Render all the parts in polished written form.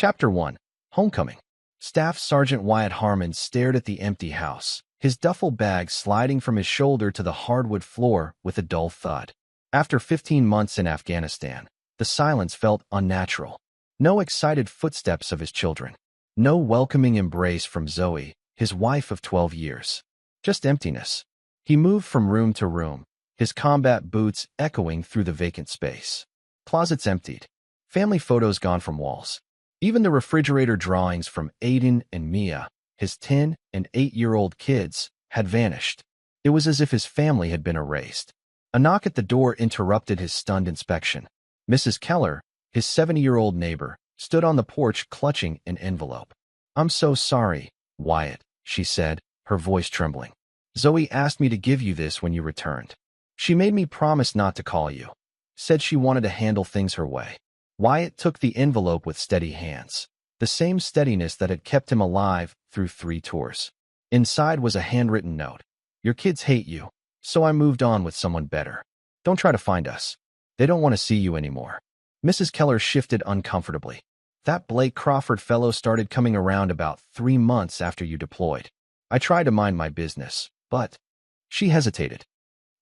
Chapter 1. Homecoming. Staff Sergeant Wyatt Harmon stared at the empty house, his duffel bag sliding from his shoulder to the hardwood floor with a dull thud. After 15 months in Afghanistan, the silence felt unnatural. No excited footsteps of his children. No welcoming embrace from Zoe, his wife of 12 years. Just emptiness. He moved from room to room, his combat boots echoing through the vacant space. Closets emptied. Family photos gone from walls. Even the refrigerator drawings from Aiden and Mia, his 10 and 8-year-old kids, had vanished. It was as if his family had been erased. A knock at the door interrupted his stunned inspection. Mrs. Keller, his 70-year-old neighbor, stood on the porch clutching an envelope. "I'm so sorry, Wyatt," she said, her voice trembling. "Zoe asked me to give you this when you returned. She made me promise not to call you. Said she wanted to handle things her way." Wyatt took the envelope with steady hands, the same steadiness that had kept him alive through 3 tours. Inside was a handwritten note. "Your kids hate you, so I moved on with someone better. Don't try to find us. They don't want to see you anymore." Mrs. Keller shifted uncomfortably. "That Blake Crawford fellow started coming around about 3 months after you deployed. I tried to mind my business, but—" She hesitated.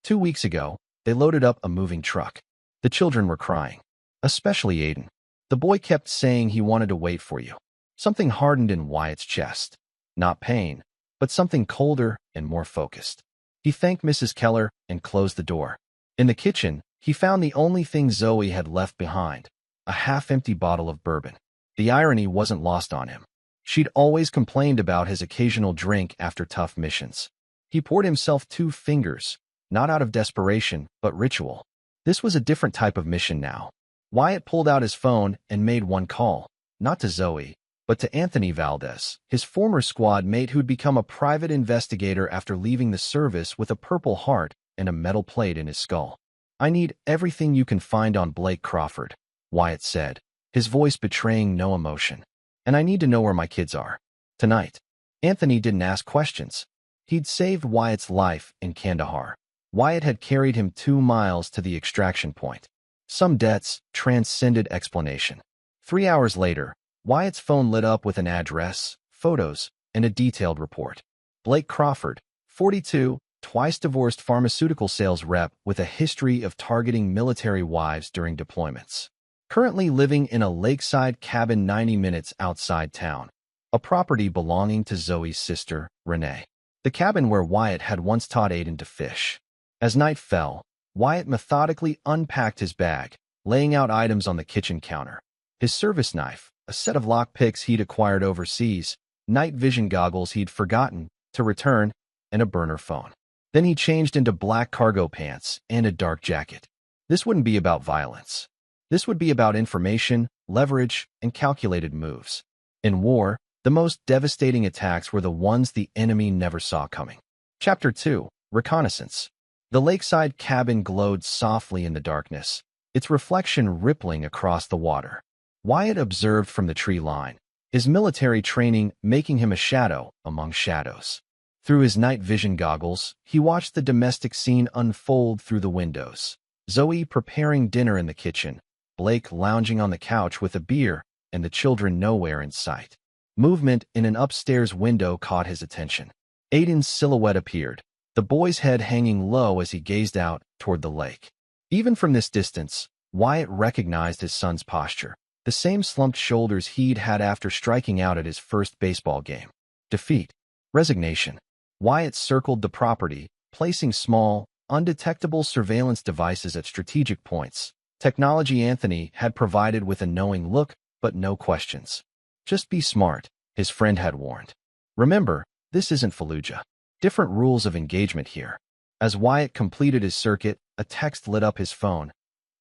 2 weeks ago, they loaded up a moving truck. The children were crying. Especially Aiden. The boy kept saying he wanted to wait for you. Something hardened in Wyatt's chest. Not pain, but something colder and more focused. He thanked Mrs. Keller and closed the door. In the kitchen, he found the only thing Zoe had left behind, a half-empty bottle of bourbon. The irony wasn't lost on him. She'd always complained about his occasional drink after tough missions. He poured himself 2 fingers, not out of desperation, but ritual. This was a different type of mission now. Wyatt pulled out his phone and made one call, not to Zoe, but to Anthony Valdez, his former squad mate who'd become a private investigator after leaving the service with a Purple Heart and a metal plate in his skull. "I need everything you can find on Blake Crawford," Wyatt said, his voice betraying no emotion. "And I need to know where my kids are. Tonight." Anthony didn't ask questions. He'd saved Wyatt's life in Kandahar. Wyatt had carried him 2 miles to the extraction point. Some debts transcended explanation. 3 hours later, Wyatt's phone lit up with an address, photos, and a detailed report. Blake Crawford, 42, twice-divorced pharmaceutical sales rep with a history of targeting military wives during deployments. Currently living in a lakeside cabin 90 minutes outside town, a property belonging to Zoe's sister, Renee. The cabin where Wyatt had once taught Aiden to fish. As night fell, Wyatt methodically unpacked his bag, laying out items on the kitchen counter. His service knife, a set of lockpicks he'd acquired overseas, night vision goggles he'd forgotten to return, and a burner phone. Then he changed into black cargo pants and a dark jacket. This wouldn't be about violence. This would be about information, leverage, and calculated moves. In war, the most devastating attacks were the ones the enemy never saw coming. Chapter 2. Reconnaissance. The lakeside cabin glowed softly in the darkness, its reflection rippling across the water. Wyatt observed from the tree line, his military training making him a shadow among shadows. Through his night vision goggles, he watched the domestic scene unfold through the windows. Zoe preparing dinner in the kitchen, Blake lounging on the couch with a beer, and the children nowhere in sight. Movement in an upstairs window caught his attention. Aiden's silhouette appeared, the boy's head hanging low as he gazed out toward the lake. Even from this distance, Wyatt recognized his son's posture, the same slumped shoulders he'd had after striking out at his first baseball game. Defeat. Resignation. Wyatt circled the property, placing small, undetectable surveillance devices at strategic points. Technology Anthony had provided with a knowing look, but no questions. "Just be smart," his friend had warned. "Remember, this isn't Fallujah. Different rules of engagement here." As Wyatt completed his circuit, a text lit up his phone.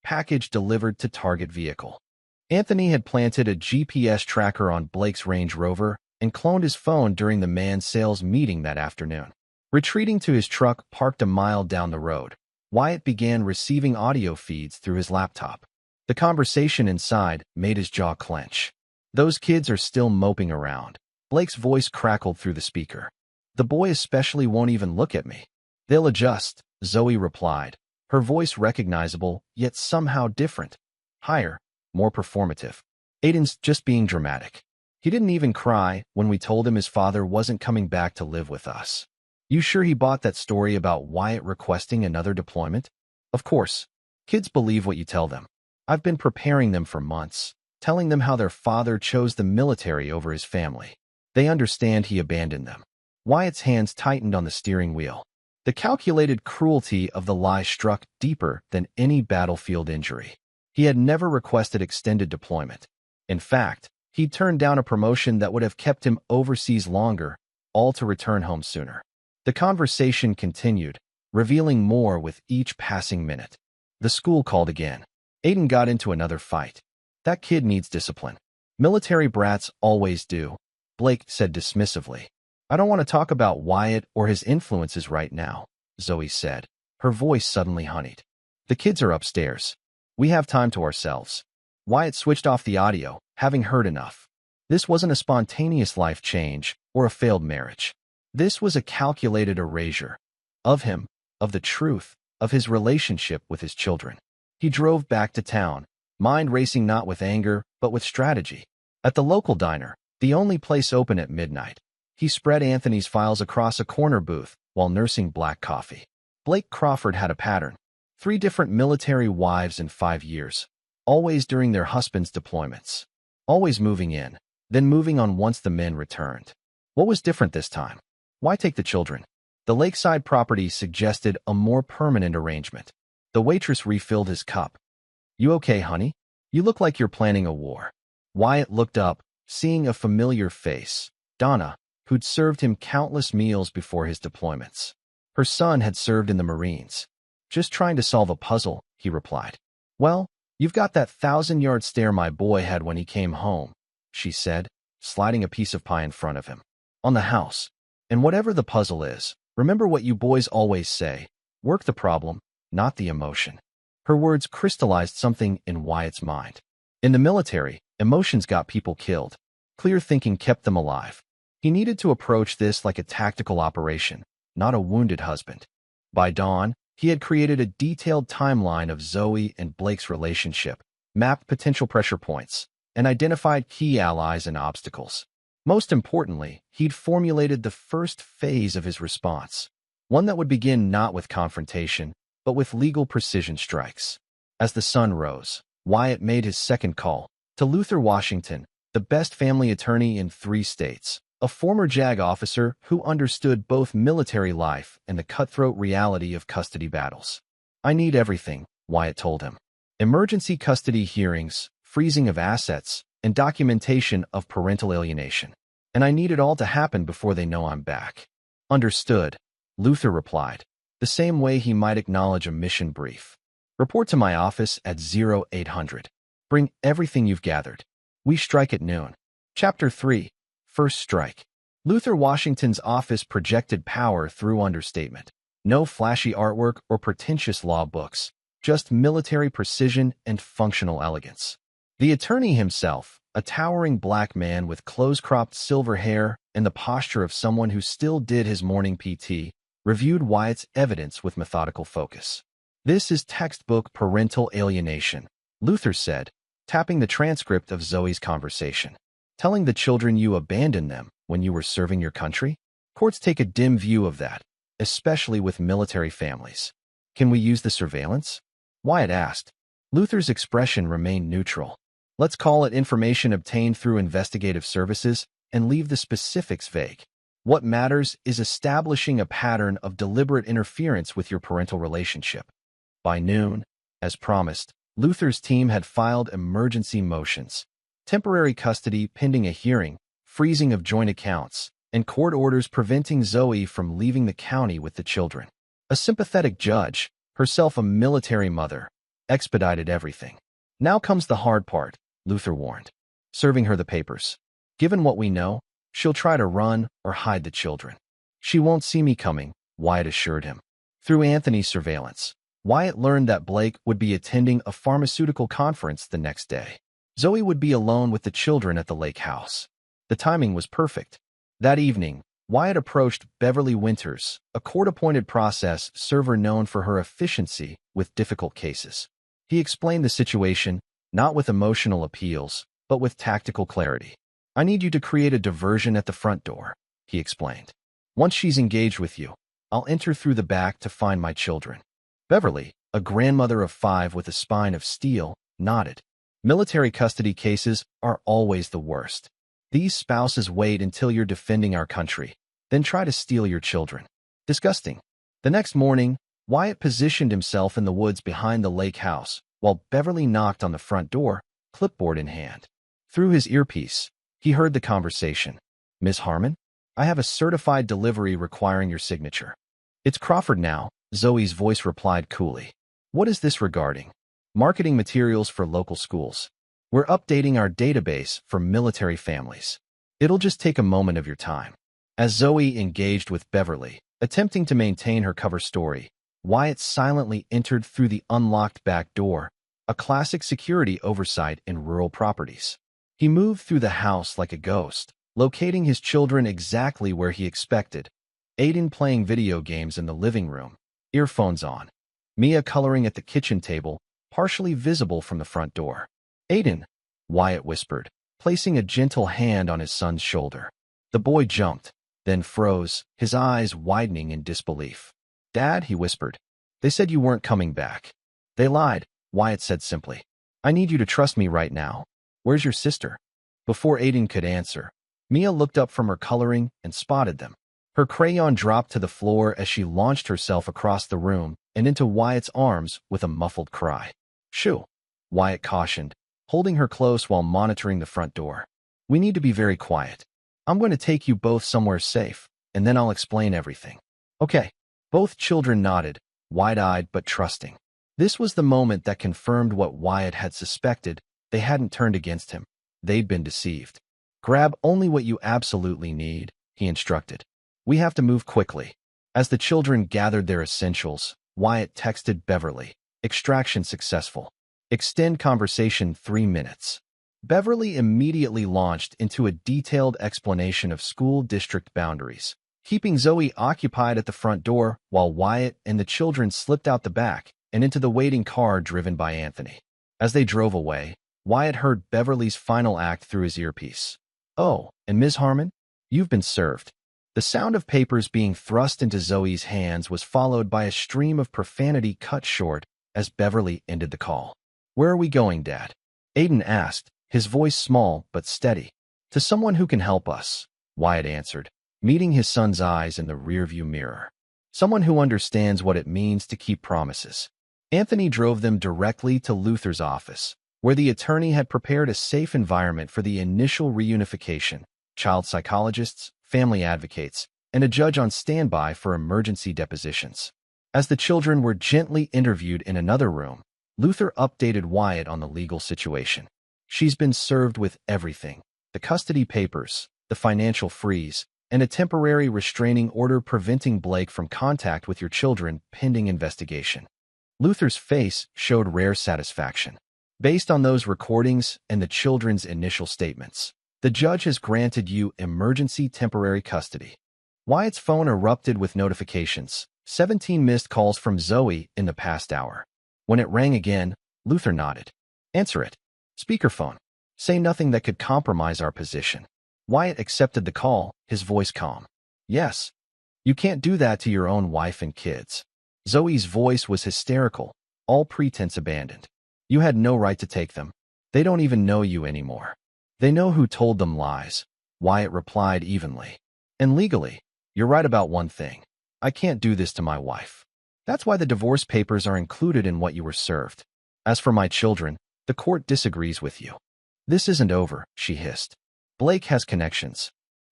"Package delivered to target vehicle." Anthony had planted a GPS tracker on Blake's Range Rover and cloned his phone during the man sales meeting that afternoon. Retreating to his truck parked a mile down the road, Wyatt began receiving audio feeds through his laptop. The conversation inside made his jaw clench. "Those kids are still moping around." Blake's voice crackled through the speaker. "The boy especially won't even look at me." "They'll adjust," Zoe replied, her voice recognizable, yet somehow different. Higher, more performative. Aiden's just being dramatic. He didn't even cry when we told him his father wasn't coming back to live with us. You sure he bought that story about Wyatt requesting another deployment? Of course. Kids believe what you tell them. I've been preparing them for months, telling them how their father chose the military over his family. They understand he abandoned them. Wyatt's hands tightened on the steering wheel. The calculated cruelty of the lie struck deeper than any battlefield injury. He had never requested extended deployment. In fact, he'd turned down a promotion that would have kept him overseas longer, all to return home sooner. The conversation continued, revealing more with each passing minute. The school called again. Aiden got into another fight. That kid needs discipline. Military brats always do, Blake said dismissively. I don't want to talk about Wyatt or his influences right now, Zoe said, her voice suddenly honeyed. The kids are upstairs. We have time to ourselves. Wyatt switched off the audio, having heard enough. This wasn't a spontaneous life change or a failed marriage. This was a calculated erasure of him, of the truth, of his relationship with his children. He drove back to town, mind racing not with anger, but with strategy. At the local diner, the only place open at midnight, he spread Anthony's files across a corner booth while nursing black coffee. Blake Crawford had a pattern. 3 different military wives in 5 years, always during their husbands' deployments. Always moving in, then moving on once the men returned. What was different this time? Why take the children? The lakeside property suggested a more permanent arrangement. The waitress refilled his cup. You okay, honey? You look like you're planning a war. Wyatt looked up, seeing a familiar face, Donna, who'd served him countless meals before his deployments. Her son had served in the Marines. Just trying to solve a puzzle, he replied. Well, you've got that 1,000-yard stare my boy had when he came home, she said, sliding a piece of pie in front of him. On the house. And whatever the puzzle is, remember what you boys always say, work the problem, not the emotion. Her words crystallized something in Wyatt's mind. In the military, emotions got people killed. Clear thinking kept them alive. He needed to approach this like a tactical operation, not a wounded husband. By dawn, he had created a detailed timeline of Zoe and Blake's relationship, mapped potential pressure points, and identified key allies and obstacles. Most importantly, he'd formulated the first phase of his response, one that would begin not with confrontation, but with legal precision strikes. As the sun rose, Wyatt made his second call to Luther Washington, the best family attorney in 3 states, a former JAG officer who understood both military life and the cutthroat reality of custody battles. I need everything, Wyatt told him. Emergency custody hearings, freezing of assets, and documentation of parental alienation. And I need it all to happen before they know I'm back. Understood, Luther replied, the same way he might acknowledge a mission brief. Report to my office at 0800. Bring everything you've gathered. We strike at noon. Chapter 3. First Strike. Luther Washington's office projected power through understatement. No flashy artwork or pretentious law books, just military precision and functional elegance. The attorney himself, a towering black man with close-cropped silver hair and the posture of someone who still did his morning PT, reviewed Wyatt's evidence with methodical focus. This is textbook parental alienation, Luther said, tapping the transcript of Zoe's conversation. Telling the children you abandoned them when you were serving your country? Courts take a dim view of that, especially with military families. Can we use the surveillance? Wyatt asked. Luther's expression remained neutral. Let's call it information obtained through investigative services and leave the specifics vague. What matters is establishing a pattern of deliberate interference with your parental relationship. By noon, as promised, Luther's team had filed emergency motions. Temporary custody pending a hearing, freezing of joint accounts, and court orders preventing Zoe from leaving the county with the children. A sympathetic judge, herself a military mother, expedited everything. Now comes the hard part, Luther warned, serving her the papers. Given what we know, she'll try to run or hide the children. She won't see me coming, Wyatt assured him. Through Anthony's surveillance, Wyatt learned that Blake would be attending a pharmaceutical conference the next day. Zoe would be alone with the children at the lake house. The timing was perfect. That evening, Wyatt approached Beverly Winters, a court-appointed process server known for her efficiency with difficult cases. He explained the situation, not with emotional appeals, but with tactical clarity. I need you to create a diversion at the front door, he explained. Once she's engaged with you, I'll enter through the back to find my children. Beverly, a grandmother of 5 with a spine of steel, nodded. Military custody cases are always the worst. These spouses wait until you're defending our country, then try to steal your children. Disgusting. The next morning, Wyatt positioned himself in the woods behind the lake house, while Beverly knocked on the front door, clipboard in hand. Through his earpiece, he heard the conversation. Miss Harmon, I have a certified delivery requiring your signature. It's Crawford now, Zoe's voice replied coolly. What is this regarding? Marketing materials for local schools. We're updating our database for military families. It'll just take a moment of your time. As Zoe engaged with Beverly, attempting to maintain her cover story, Wyatt silently entered through the unlocked back door, a classic security oversight in rural properties. He moved through the house like a ghost, locating his children exactly where he expected. Aiden playing video games in the living room, earphones on. Mia coloring at the kitchen table, partially visible from the front door. Aiden, Wyatt whispered, placing a gentle hand on his son's shoulder. The boy jumped, then froze, his eyes widening in disbelief. Dad, he whispered. They said you weren't coming back. They lied, Wyatt said simply. I need you to trust me right now. Where's your sister? Before Aiden could answer, Mia looked up from her coloring and spotted them. Her crayon dropped to the floor as she launched herself across the room and into Wyatt's arms with a muffled cry. Shoo, Wyatt cautioned, holding her close while monitoring the front door. We need to be very quiet. I'm going to take you both somewhere safe, and then I'll explain everything. Okay. Both children nodded, wide-eyed but trusting. This was the moment that confirmed what Wyatt had suspected. They hadn't turned against him. They'd been deceived. Grab only what you absolutely need, he instructed. We have to move quickly. As the children gathered their essentials, Wyatt texted Beverly. Extraction successful. Extend conversation 3 minutes. Beverly immediately launched into a detailed explanation of school district boundaries, keeping Zoe occupied at the front door while Wyatt and the children slipped out the back and into the waiting car driven by Anthony. As they drove away, Wyatt heard Beverly's final act through his earpiece. Oh, and Ms. Harmon, you've been served. The sound of papers being thrust into Zoe's hands was followed by a stream of profanity cut short as Beverly ended the call. Where are we going, Dad? Aiden asked, his voice small but steady. To someone who can help us, Wyatt answered, meeting his son's eyes in the rearview mirror. Someone who understands what it means to keep promises. Anthony drove them directly to Luther's office, where the attorney had prepared a safe environment for the initial reunification, child psychologists, family advocates, and a judge on standby for emergency depositions. As the children were gently interviewed in another room, Luther updated Wyatt on the legal situation. She's been served with everything: the custody papers, the financial freeze, and a temporary restraining order preventing Blake from contact with your children pending investigation. Luther's face showed rare satisfaction. Based on those recordings and the children's initial statements, the judge has granted you emergency temporary custody. Wyatt's phone erupted with notifications, 17 missed calls from Zoe in the past hour. When it rang again, Luther nodded. Answer it. Speakerphone. Say nothing that could compromise our position. Wyatt accepted the call, his voice calm. Yes. You can't do that to your own wife and kids. Zoe's voice was hysterical, all pretense abandoned. You had no right to take them. They don't even know you anymore. They know who told them lies, Wyatt replied evenly. And legally, you're right about one thing. I can't do this to my wife. That's why the divorce papers are included in what you were served. As for my children, the court disagrees with you. This isn't over, she hissed. Blake has connections.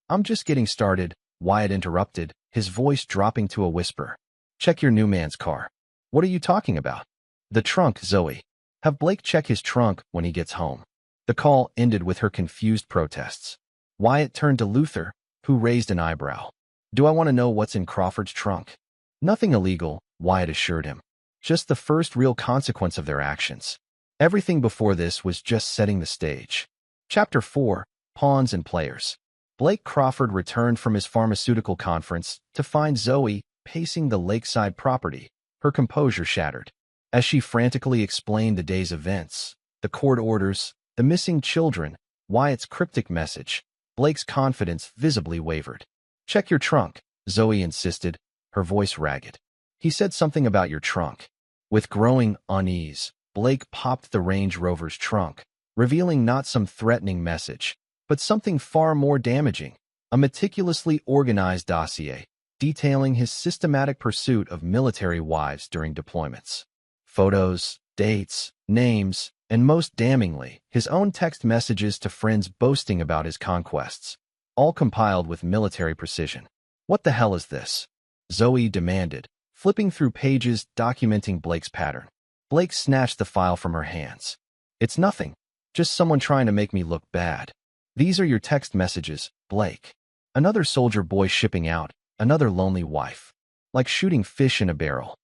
I'm just getting started, Wyatt interrupted, his voice dropping to a whisper. Check your new man's car. What are you talking about? The trunk, Zoe. Have Blake check his trunk when he gets home. The call ended with her confused protests. Wyatt turned to Luther, who raised an eyebrow. Do I want to know what's in Crawford's trunk? Nothing illegal, Wyatt assured him. Just the first real consequence of their actions. Everything before this was just setting the stage. Chapter 4, Pawns and Players. Blake Crawford returned from his pharmaceutical conference to find Zoe pacing the lakeside property, her composure shattered. As she frantically explained the day's events, the court orders, the missing children, Wyatt's cryptic message. Blake's confidence visibly wavered. "Check your trunk," Zoe insisted, her voice ragged. "He said something about your trunk." With growing unease, Blake popped the Range Rover's trunk, revealing not some threatening message, but something far more damaging, a meticulously organized dossier detailing his systematic pursuit of military wives during deployments. Photos, dates, names, and most damningly, his own text messages to friends boasting about his conquests, all compiled with military precision. "What the hell is this?" Zoe demanded, flipping through pages documenting Blake's pattern. Blake snatched the file from her hands. "It's nothing. Just someone trying to make me look bad. These are your text messages, Blake. Another soldier boy shipping out, another lonely wife. Like shooting fish in a barrel.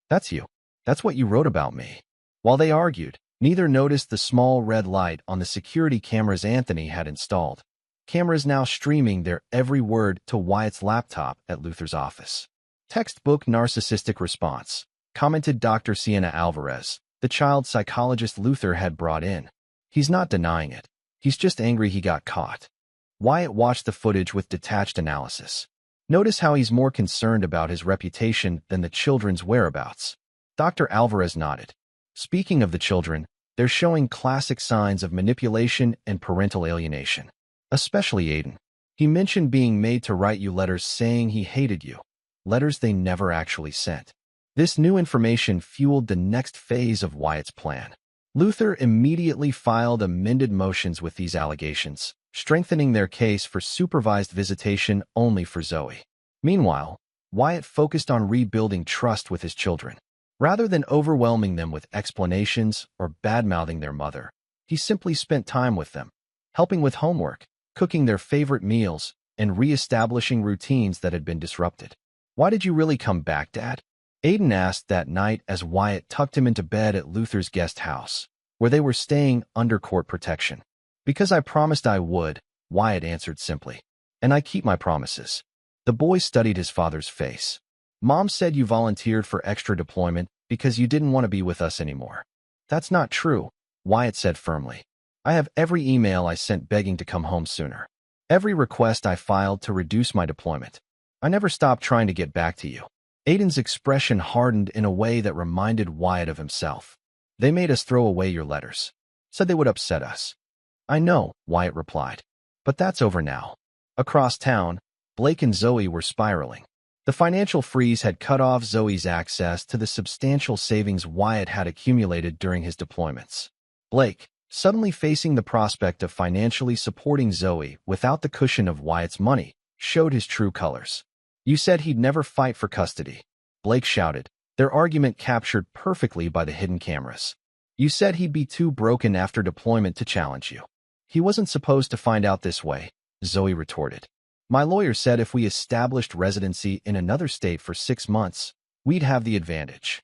That's you. That's what you wrote about me." While they argued, neither noticed the small red light on the security cameras Anthony had installed. Cameras now streaming their every word to Wyatt's laptop at Luther's office. "Textbook narcissistic response," commented Dr. Sienna Alvarez, the child psychologist Luther had brought in. "He's not denying it. He's just angry he got caught." Wyatt watched the footage with detached analysis. "Notice how he's more concerned about his reputation than the children's whereabouts." Dr. Alvarez nodded. "Speaking of the children, they're showing classic signs of manipulation and parental alienation. Especially Aiden. He mentioned being made to write you letters saying he hated you. Letters they never actually sent." This new information fueled the next phase of Wyatt's plan. Luther immediately filed amended motions with these allegations, strengthening their case for supervised visitation only for Zoe. Meanwhile, Wyatt focused on rebuilding trust with his children. Rather than overwhelming them with explanations or badmouthing their mother, he simply spent time with them, helping with homework, cooking their favorite meals, and re-establishing routines that had been disrupted. "Why did you really come back, Dad?" Aiden asked that night as Wyatt tucked him into bed at Luther's guest house, where they were staying under court protection. "Because I promised I would," Wyatt answered simply. "And I keep my promises." The boy studied his father's face. "Mom said you volunteered for extra deployment because you didn't want to be with us anymore." "That's not true," Wyatt said firmly. "I have every email I sent begging to come home sooner. Every request I filed to reduce my deployment. I never stopped trying to get back to you." Aiden's expression hardened in a way that reminded Wyatt of himself. "They made us throw away your letters. Said they would upset us." "I know," Wyatt replied. "But that's over now." Across town, Blake and Zoe were spiraling. The financial freeze had cut off Zoe's access to the substantial savings Wyatt had accumulated during his deployments. Blake, suddenly facing the prospect of financially supporting Zoe without the cushion of Wyatt's money, showed his true colors. "You said he'd never fight for custody," Blake shouted, their argument captured perfectly by the hidden cameras. "You said he'd be too broken after deployment to challenge you." "He wasn't supposed to find out this way," Zoe retorted. "My lawyer said if we established residency in another state for 6 months, we'd have the advantage."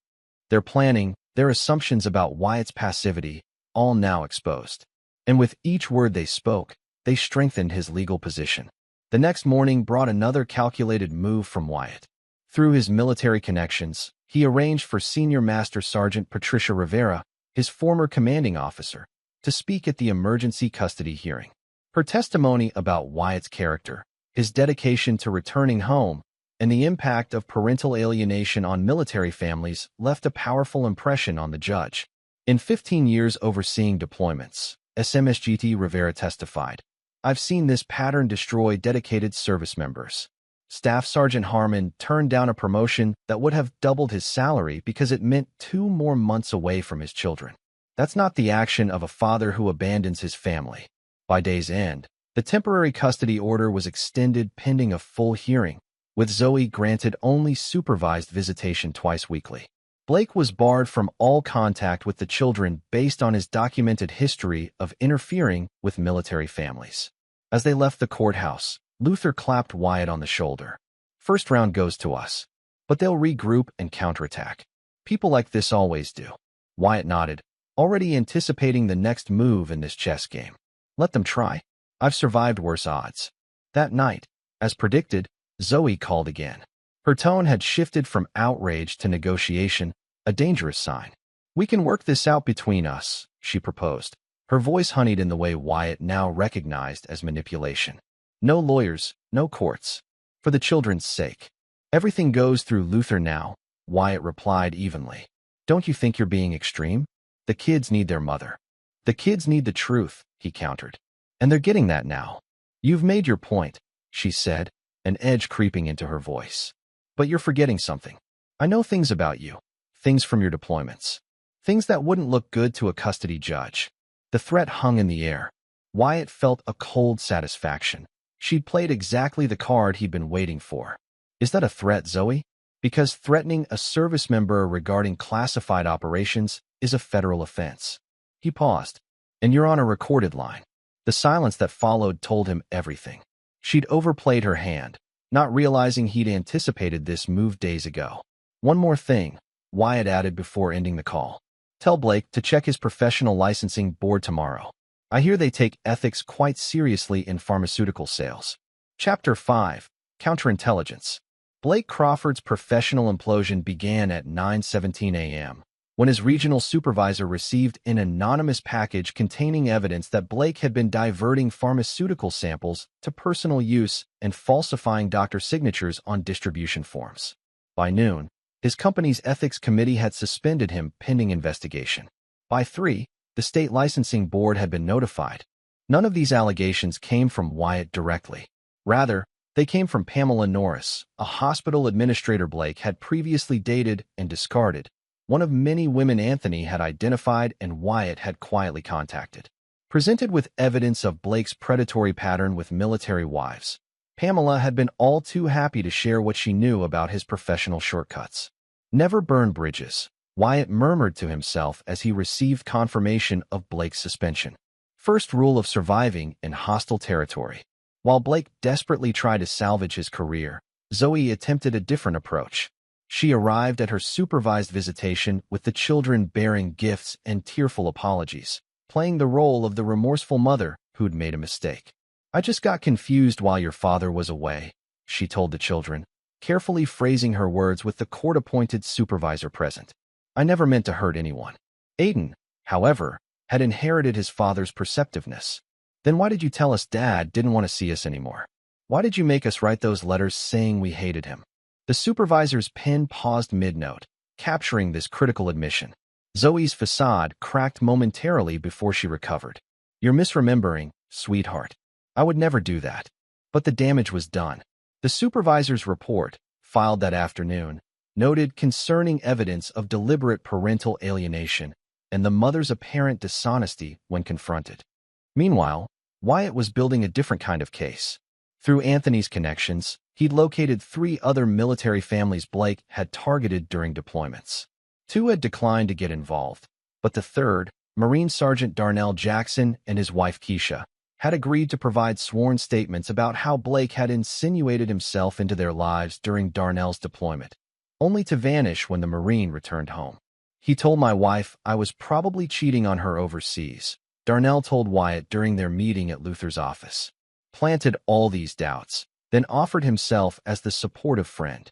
Their planning, their assumptions about Wyatt's passivity, all now exposed. And with each word they spoke, they strengthened his legal position. The next morning brought another calculated move from Wyatt. Through his military connections, he arranged for Senior Master Sergeant Patricia Rivera, his former commanding officer, to speak at the emergency custody hearing. Her testimony about Wyatt's character, his dedication to returning home, and the impact of parental alienation on military families left a powerful impression on the judge. "In 15 years overseeing deployments," SMSGT Rivera testified, "I've seen this pattern destroy dedicated service members." Staff Sergeant Harmon turned down a promotion that would have doubled his salary because it meant 2 more months away from his children. That's not the action of a father who abandons his family. By day's end, the temporary custody order was extended pending a full hearing, with Zoe granted only supervised visitation twice weekly. Blake was barred from all contact with the children based on his documented history of interfering with military families. As they left the courthouse, Luther clapped Wyatt on the shoulder. "First round goes to us. But they'll regroup and counterattack. People like this always do." Wyatt nodded, already anticipating the next move in this chess game. "Let them try. I've survived worse odds." That night, as predicted, Zoe called again. Her tone had shifted from outrage to negotiation, a dangerous sign. "We can work this out between us," she proposed. her voice honeyed in the way Wyatt now recognized as manipulation. No lawyers, no courts. For the children's sake. Everything goes through Luther now, Wyatt replied evenly. Don't you think you're being extreme? The kids need their mother. The kids need the truth, he countered. And they're getting that now. You've made your point, she said, an edge creeping into her voice. But you're forgetting something. I know things about you. Things from your deployments. Things that wouldn't look good to a custody judge. The threat hung in the air. Wyatt felt a cold satisfaction. She'd played exactly the card he'd been waiting for. Is that a threat, Zoe? Because threatening a service member regarding classified operations is a federal offense. He paused. And you're on a recorded line. The silence that followed told him everything. She'd overplayed her hand, not realizing he'd anticipated this move days ago. One more thing, Wyatt added before ending the call. Tell Blake to check his professional licensing board tomorrow. I hear they take ethics quite seriously in pharmaceutical sales. Chapter 5. Counterintelligence. Blake Crawford's professional implosion began at 9:17 a.m. when his regional supervisor received an anonymous package containing evidence that Blake had been diverting pharmaceutical samples to personal use and falsifying doctor signatures on distribution forms. By noon, his company's ethics committee had suspended him pending investigation. By 3, the state licensing board had been notified. None of these allegations came from Wyatt directly. Rather, they came from Pamela Norris, a hospital administrator Blake had previously dated and discarded, one of many women Anthony had identified and Wyatt had quietly contacted. Presented with evidence of Blake's predatory pattern with military wives, Pamela had been all too happy to share what she knew about his professional shortcuts. Never burn bridges, Wyatt murmured to himself as he received confirmation of Blake's suspension. First rule of surviving in hostile territory. While Blake desperately tried to salvage his career, Zoe attempted a different approach. She arrived at her supervised visitation with the children bearing gifts and tearful apologies, playing the role of the remorseful mother who'd made a mistake. I just got confused while your father was away, she told the children, carefully phrasing her words with the court-appointed supervisor present. I never meant to hurt anyone. Aiden, however, had inherited his father's perceptiveness. Then why did you tell us Dad didn't want to see us anymore? Why did you make us write those letters saying we hated him? The supervisor's pen paused mid-note, capturing this critical admission. Zoe's facade cracked momentarily before she recovered. You're misremembering, sweetheart. I would never do that. But the damage was done. The supervisor's report, filed that afternoon, noted concerning evidence of deliberate parental alienation and the mother's apparent dishonesty when confronted. Meanwhile, Wyatt was building a different kind of case. Through Anthony's connections, he'd located 3 other military families Blake had targeted during deployments. 2 had declined to get involved, but the third, Marine Sergeant Darnell Jackson and his wife Keisha, had agreed to provide sworn statements about how Blake had insinuated himself into their lives during Darnell's deployment, only to vanish when the Marine returned home. He told my wife I was probably cheating on her overseas, Darnell told Wyatt during their meeting at Luther's office. Planted all these doubts, then offered himself as the supportive friend.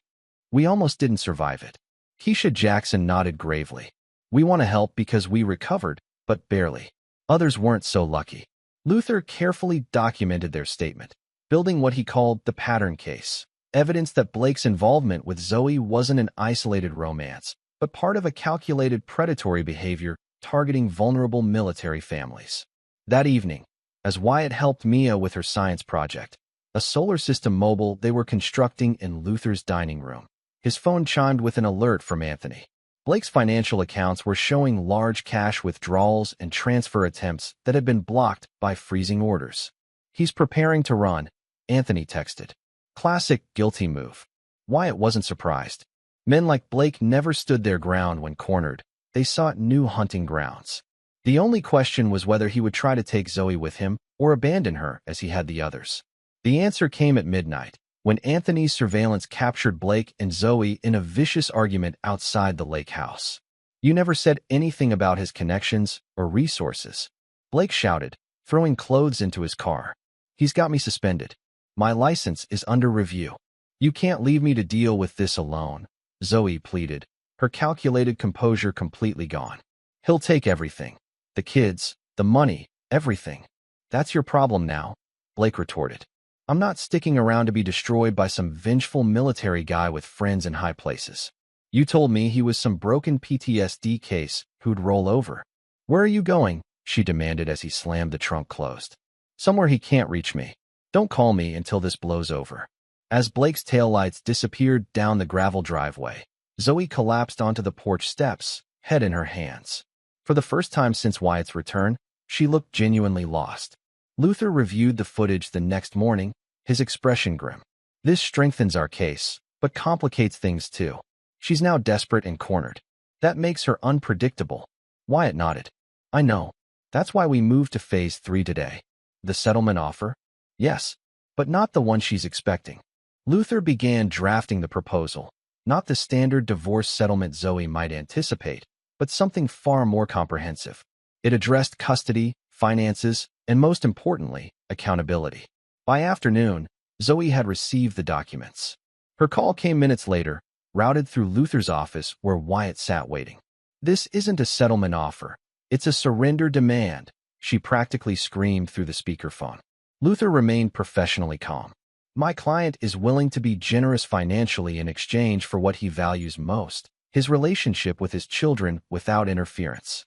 We almost didn't survive it. Keisha Jackson nodded gravely. We want to help because we recovered, but barely. Others weren't so lucky. Luther carefully documented their statement, building what he called the pattern case, evidence that Blake's involvement with Zoe wasn't an isolated romance, but part of a calculated predatory behavior targeting vulnerable military families. That evening, as Wyatt helped Mia with her science project, a solar system mobile they were constructing in Luther's dining room, his phone chimed with an alert from Anthony. Blake's financial accounts were showing large cash withdrawals and transfer attempts that had been blocked by freezing orders. He's preparing to run, Anthony texted. Classic guilty move. Wyatt wasn't surprised. Men like Blake never stood their ground when cornered. They sought new hunting grounds. The only question was whether he would try to take Zoe with him or abandon her as he had the others. The answer came at midnight, when Anthony's surveillance captured Blake and Zoe in a vicious argument outside the lake house. You never said anything about his connections or resources, Blake shouted, throwing clothes into his car. He's got me suspended. My license is under review. You can't leave me to deal with this alone, Zoe pleaded, her calculated composure completely gone. He'll take everything. The kids, The money, everything. That's your problem now, Blake retorted. I'm not sticking around to be destroyed by some vengeful military guy with friends in high places. You told me he was some broken PTSD case who'd roll over. Where are you going? She demanded as he slammed the trunk closed. Somewhere he can't reach me. Don't call me until this blows over. As Blake's taillights disappeared down the gravel driveway, Zoe collapsed onto the porch steps, head in her hands. For the first time since Wyatt's return, she looked genuinely lost. Luther reviewed the footage the next morning, his expression grim. This strengthens our case, but complicates things too. She's now desperate and cornered. That makes her unpredictable. Wyatt nodded. I know. That's why we moved to Phase 3 today. The settlement offer? Yes, but not the one she's expecting. Luther began drafting the proposal, not the standard divorce settlement Zoe might anticipate, but something far more comprehensive. It addressed custody, finances, and most importantly, accountability. By afternoon, Zoe had received the documents. Her call came minutes later, routed through Luther's office where Wyatt sat waiting. This isn't a settlement offer. It's a surrender demand, she practically screamed through the speakerphone. Luther remained professionally calm. My client is willing to be generous financially in exchange for what he values most, his relationship with his children without interference.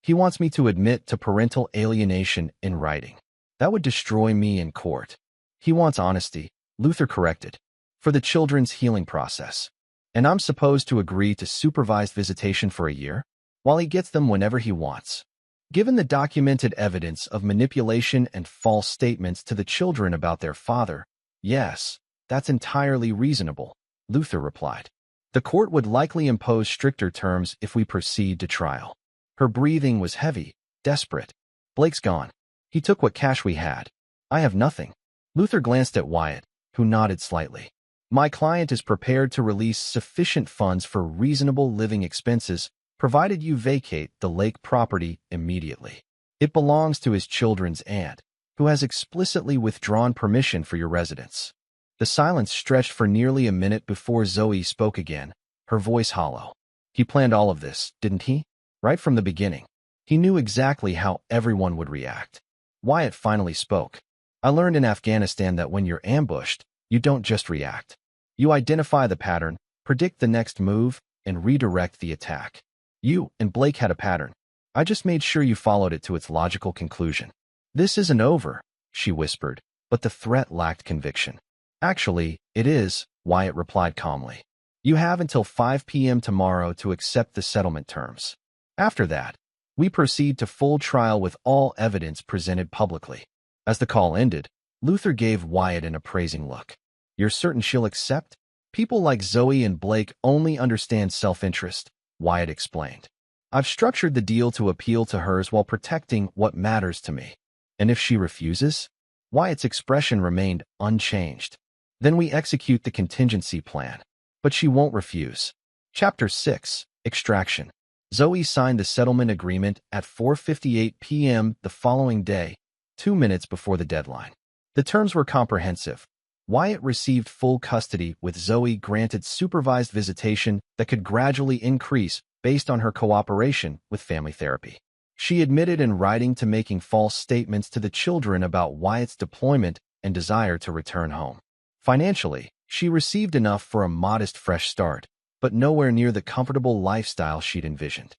He wants me to admit to parental alienation in writing. That would destroy me in court. He wants honesty, Luther corrected, for the children's healing process. And I'm supposed to agree to supervised visitation for a year, while he gets them whenever he wants. Given the documented evidence of manipulation and false statements to the children about their father, yes, that's entirely reasonable, Luther replied. The court would likely impose stricter terms if we proceed to trial. Her breathing was heavy, desperate. Blake's gone. He took what cash we had. I have nothing. Luther glanced at Wyatt, who nodded slightly. My client is prepared to release sufficient funds for reasonable living expenses, provided you vacate the lake property immediately. It belongs to his children's aunt, who has explicitly withdrawn permission for your residence. The silence stretched for nearly a minute before Zoe spoke again, her voice hollow. He planned all of this, didn't he? Right from the beginning. He knew exactly how everyone would react. Wyatt finally spoke. I learned in Afghanistan that when you're ambushed, you don't just react. You identify the pattern, predict the next move, and redirect the attack. You and Blake had a pattern. I just made sure you followed it to its logical conclusion. This isn't over, she whispered, but the threat lacked conviction. Actually, it is, Wyatt replied calmly. You have until 5 p.m. tomorrow to accept the settlement terms. After that, we proceed to full trial with all evidence presented publicly. As the call ended, Luther gave Wyatt an appraising look. You're certain she'll accept? People like Zoe and Blake only understand self-interest, Wyatt explained. I've structured the deal to appeal to hers while protecting what matters to me. And if she refuses? Wyatt's expression remained unchanged. Then we execute the contingency plan. But she won't refuse. Chapter 6, Extraction. Zoe signed the settlement agreement at 4:58 p.m. the following day, 2 minutes before the deadline. The terms were comprehensive. Wyatt received full custody with Zoe granted supervised visitation that could gradually increase based on her cooperation with family therapy. She admitted in writing to making false statements to the children about Wyatt's deployment and desire to return home. Financially, she received enough for a modest fresh start, but nowhere near the comfortable lifestyle she'd envisioned.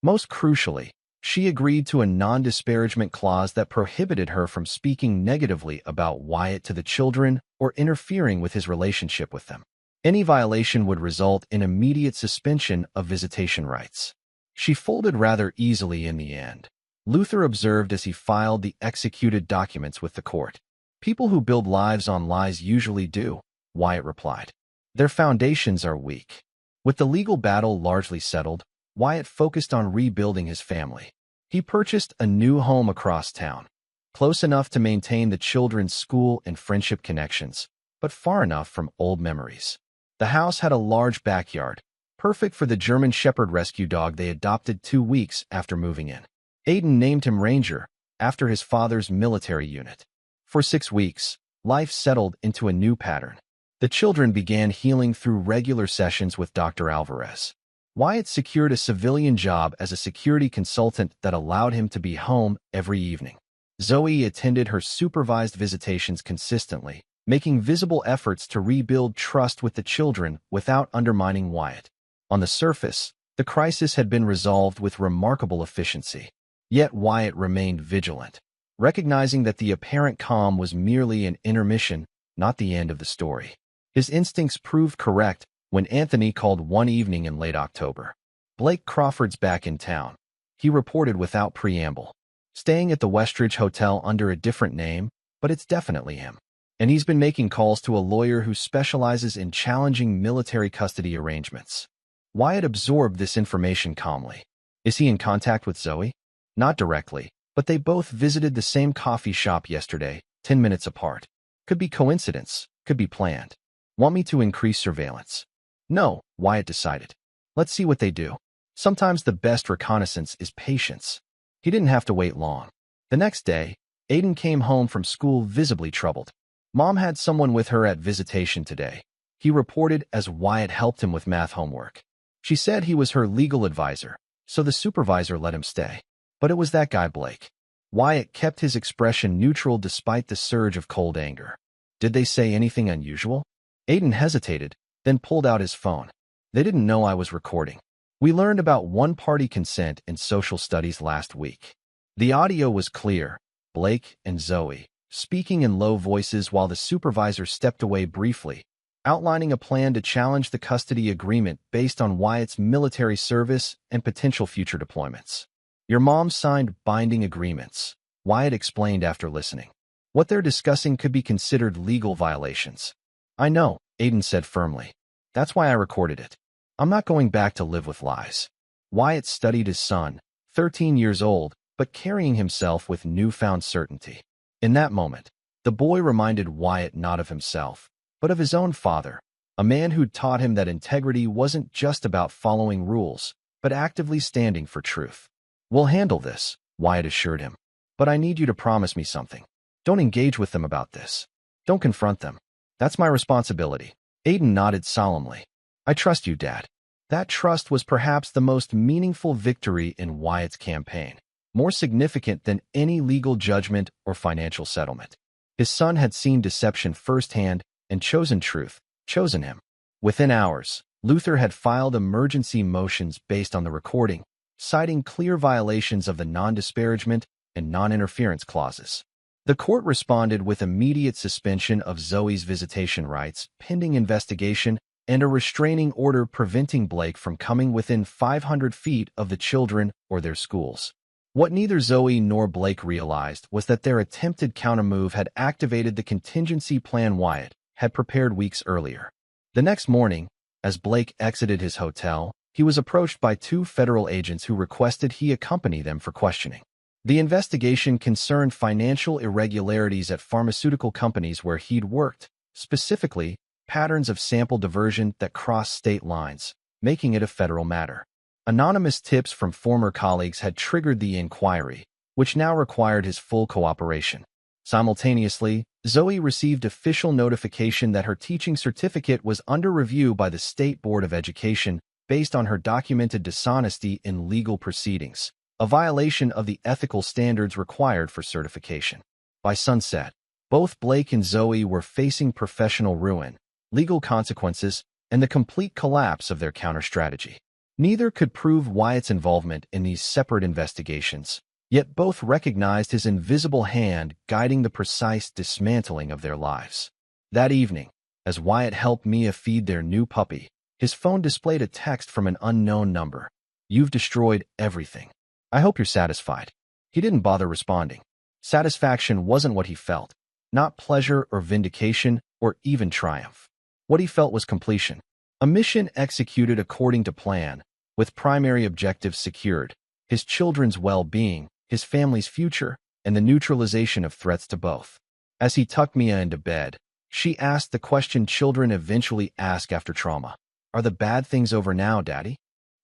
Most crucially, she agreed to a non-disparagement clause that prohibited her from speaking negatively about Wyatt to the children or interfering with his relationship with them. Any violation would result in immediate suspension of visitation rights. She folded rather easily in the end, Luther observed as he filed the executed documents with the court. People who build lives on lies usually do, Wyatt replied. Their foundations are weak. With the legal battle largely settled, Wyatt focused on rebuilding his family. He purchased a new home across town, close enough to maintain the children's school and friendship connections, but far enough from old memories. The house had a large backyard, perfect for the German Shepherd rescue dog they adopted 2 weeks after moving in. Aiden named him Ranger, after his father's military unit. For 6 weeks, life settled into a new pattern. The children began healing through regular sessions with Dr. Alvarez. Wyatt secured a civilian job as a security consultant that allowed him to be home every evening. Zoe attended her supervised visitations consistently, making visible efforts to rebuild trust with the children without undermining Wyatt. On the surface, the crisis had been resolved with remarkable efficiency. Yet Wyatt remained vigilant, recognizing that the apparent calm was merely an intermission, not the end of the story. His instincts proved correct when Anthony called one evening in late October. "Blake Crawford's back in town," he reported without preamble. "Staying at the Westridge Hotel under a different name, but it's definitely him. And he's been making calls to a lawyer who specializes in challenging military custody arrangements." Wyatt absorbed this information calmly. Is he in contact with Zoe? Not directly, but they both visited the same coffee shop yesterday, 10 minutes apart. Could be coincidence, could be planned. Want me to increase surveillance? No, Wyatt decided. Let's see what they do. Sometimes the best reconnaissance is patience. He didn't have to wait long. The next day, Aiden came home from school visibly troubled. Mom had someone with her at visitation today, he reported as Wyatt helped him with math homework. She said he was her legal advisor, so the supervisor let him stay. But it was that guy Blake. Wyatt kept his expression neutral despite the surge of cold anger. Did they say anything unusual? Aiden hesitated, then pulled out his phone. They didn't know I was recording. We learned about one-party consent in social studies last week. The audio was clear, Blake and Zoe, speaking in low voices while the supervisor stepped away briefly, outlining a plan to challenge the custody agreement based on Wyatt's military service and potential future deployments. Your mom signed binding agreements, Wyatt explained after listening. What they're discussing could be considered legal violations. I know, Aiden said firmly. That's why I recorded it. I'm not going back to live with lies. Wyatt studied his son, 13 years old, but carrying himself with newfound certainty. In that moment, the boy reminded Wyatt not of himself, but of his own father, a man who'd taught him that integrity wasn't just about following rules, but actively standing for truth. We'll handle this, Wyatt assured him. But I need you to promise me something. Don't engage with them about this. Don't confront them. That's my responsibility. Aiden nodded solemnly. I trust you, Dad. That trust was perhaps the most meaningful victory in Wyatt's campaign, more significant than any legal judgment or financial settlement. His son had seen deception firsthand and chosen truth, chosen him. Within hours, Luther had filed emergency motions based on the recording, citing clear violations of the non-disparagement and non-interference clauses. The court responded with immediate suspension of Zoe's visitation rights, pending investigation, and a restraining order preventing Blake from coming within 500 feet of the children or their schools. What neither Zoe nor Blake realized was that their attempted countermove had activated the contingency plan Wyatt had prepared weeks earlier. The next morning, as Blake exited his hotel, he was approached by two federal agents who requested he accompany them for questioning. The investigation concerned financial irregularities at pharmaceutical companies where he'd worked, specifically, patterns of sample diversion that crossed state lines, making it a federal matter. Anonymous tips from former colleagues had triggered the inquiry, which now required his full cooperation. Simultaneously, Zoe received official notification that her teaching certificate was under review by the State Board of Education based on her documented dishonesty in legal proceedings, a violation of the ethical standards required for certification. By sunset, both Blake and Zoe were facing professional ruin, legal consequences, and the complete collapse of their counter-strategy. Neither could prove Wyatt's involvement in these separate investigations, yet both recognized his invisible hand guiding the precise dismantling of their lives. That evening, as Wyatt helped Mia feed their new puppy, his phone displayed a text from an unknown number. You've destroyed everything. I hope you're satisfied. He didn't bother responding. Satisfaction wasn't what he felt, not pleasure or vindication or even triumph. What he felt was completion. A mission executed according to plan, with primary objectives secured, his children's well-being, his family's future, and the neutralization of threats to both. As he tucked Mia into bed, she asked the question children eventually ask after trauma. Are the bad things over now, Daddy?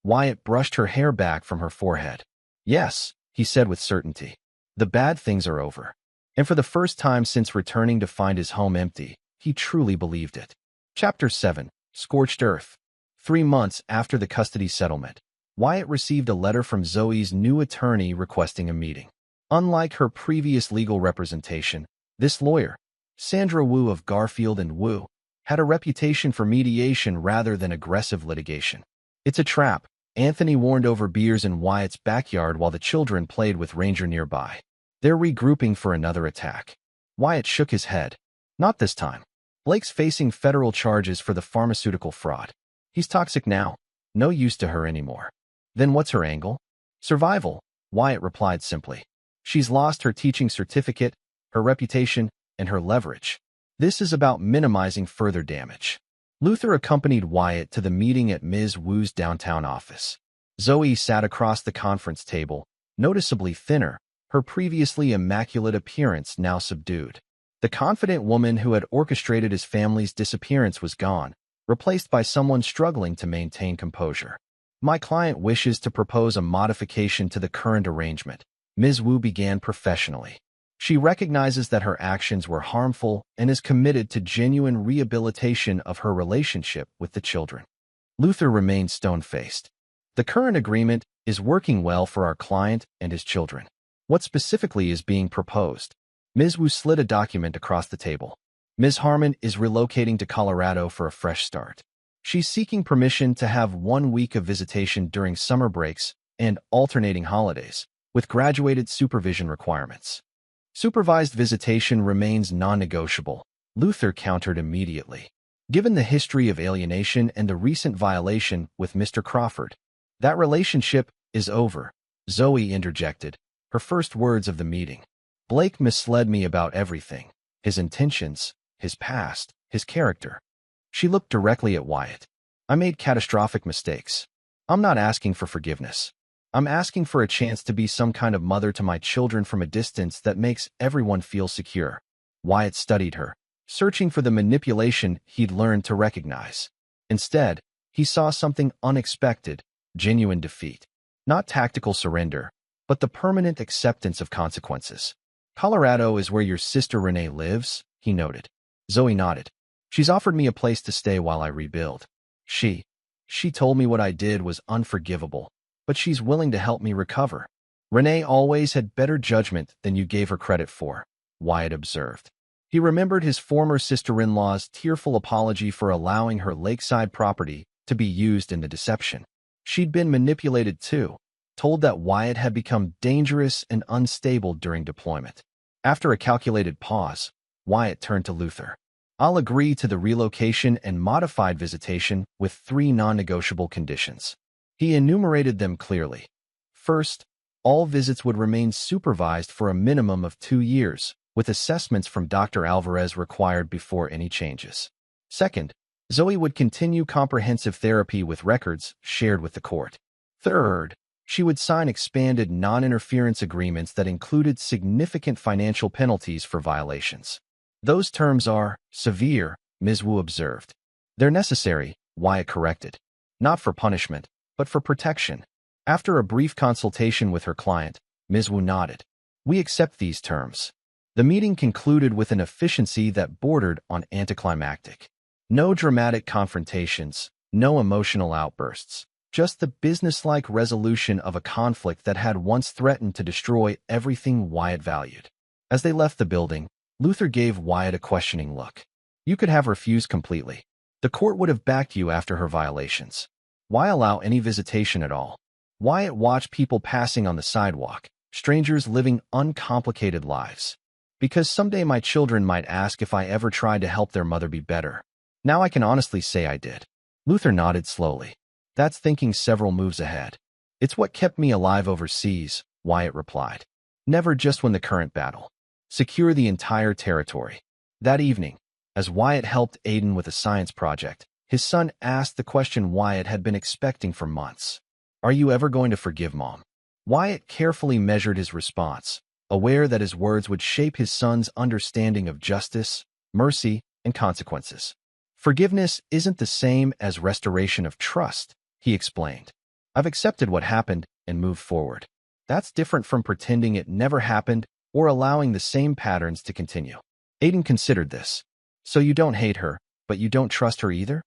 Wyatt brushed her hair back from her forehead. Yes, he said with certainty. The bad things are over. And for the first time since returning to find his home empty, he truly believed it. Chapter 7. Scorched Earth. 3 months after the custody settlement, Wyatt received a letter from Zoe's new attorney requesting a meeting. Unlike her previous legal representation, this lawyer, Sandra Wu of Garfield and Wu, had a reputation for mediation rather than aggressive litigation. "It's a trap," Anthony warned over beers in Wyatt's backyard while the children played with Ranger nearby. "They're regrouping for another attack." Wyatt shook his head. "Not this time. Blake's facing federal charges for the pharmaceutical fraud. He's toxic now. No use to her anymore." "Then what's her angle?" "Survival," Wyatt replied simply. "She's lost her teaching certificate, her reputation, and her leverage. This is about minimizing further damage." Luther accompanied Wyatt to the meeting at Ms. Wu's downtown office. Zoe sat across the conference table, noticeably thinner, her previously immaculate appearance now subdued. The confident woman who had orchestrated his family's disappearance was gone, replaced by someone struggling to maintain composure. "My client wishes to propose a modification to the current arrangement," Ms. Wu began professionally. "She recognizes that her actions were harmful and is committed to genuine rehabilitation of her relationship with the children." Luther remained stone-faced. "The current agreement is working well for our client and his children. What specifically is being proposed?" Ms. Wu slid a document across the table. "Ms. Harmon is relocating to Colorado for a fresh start. She's seeking permission to have 1 week of visitation during summer breaks and alternating holidays, with graduated supervision requirements." "Supervised visitation remains non-negotiable," Luther countered immediately. "Given the history of alienation and the recent violation with Mr. Crawford, that relationship is over," Zoe interjected, her first words of the meeting. "Blake misled me about everything, his intentions, his past, his character." She looked directly at Wyatt. "I made catastrophic mistakes. I'm not asking for forgiveness. I'm asking for a chance to be some kind of mother to my children from a distance that makes everyone feel secure." Wyatt studied her, searching for the manipulation he'd learned to recognize. Instead, he saw something unexpected, genuine defeat. Not tactical surrender, but the permanent acceptance of consequences. "Colorado is where your sister Renee lives," he noted. Zoe nodded. "She's offered me a place to stay while I rebuild. She told me what I did was unforgivable, but she's willing to help me recover." "Renee always had better judgment than you gave her credit for," Wyatt observed. He remembered his former sister-in-law's tearful apology for allowing her lakeside property to be used in the deception. She'd been manipulated too, told that Wyatt had become dangerous and unstable during deployment. After a calculated pause, Wyatt turned to Luther. "I'll agree to the relocation and modified visitation with 3 non-negotiable conditions." He enumerated them clearly. First, all visits would remain supervised for a minimum of 2 years, with assessments from Dr. Alvarez required before any changes. Second, Zoe would continue comprehensive therapy with records shared with the court. Third, she would sign expanded non-interference agreements that included significant financial penalties for violations. "Those terms are severe," Ms. Wu observed. "They're necessary," Wyatt corrected. "Not for punishment, but for protection." After a brief consultation with her client, Ms. Wu nodded. "We accept these terms." The meeting concluded with an efficiency that bordered on anticlimactic. No dramatic confrontations, no emotional outbursts, just the businesslike resolution of a conflict that had once threatened to destroy everything Wyatt valued. As they left the building, Luther gave Wyatt a questioning look. "You could have refused completely. The court would have backed you after her violations. Why allow any visitation at all?" Wyatt watched people passing on the sidewalk, strangers living uncomplicated lives. "Because someday my children might ask if I ever tried to help their mother be better. Now I can honestly say I did." Luther nodded slowly. "That's thinking several moves ahead." "It's what kept me alive overseas," Wyatt replied. "Never just win the current battle. Secure the entire territory." That evening, as Wyatt helped Aiden with a science project, his son asked the question Wyatt had been expecting for months. "Are you ever going to forgive Mom?" Wyatt carefully measured his response, aware that his words would shape his son's understanding of justice, mercy, and consequences. "Forgiveness isn't the same as restoration of trust," he explained. "I've accepted what happened and moved forward. That's different from pretending it never happened or allowing the same patterns to continue." Aiden considered this. "So you don't hate her, but you don't trust her either?"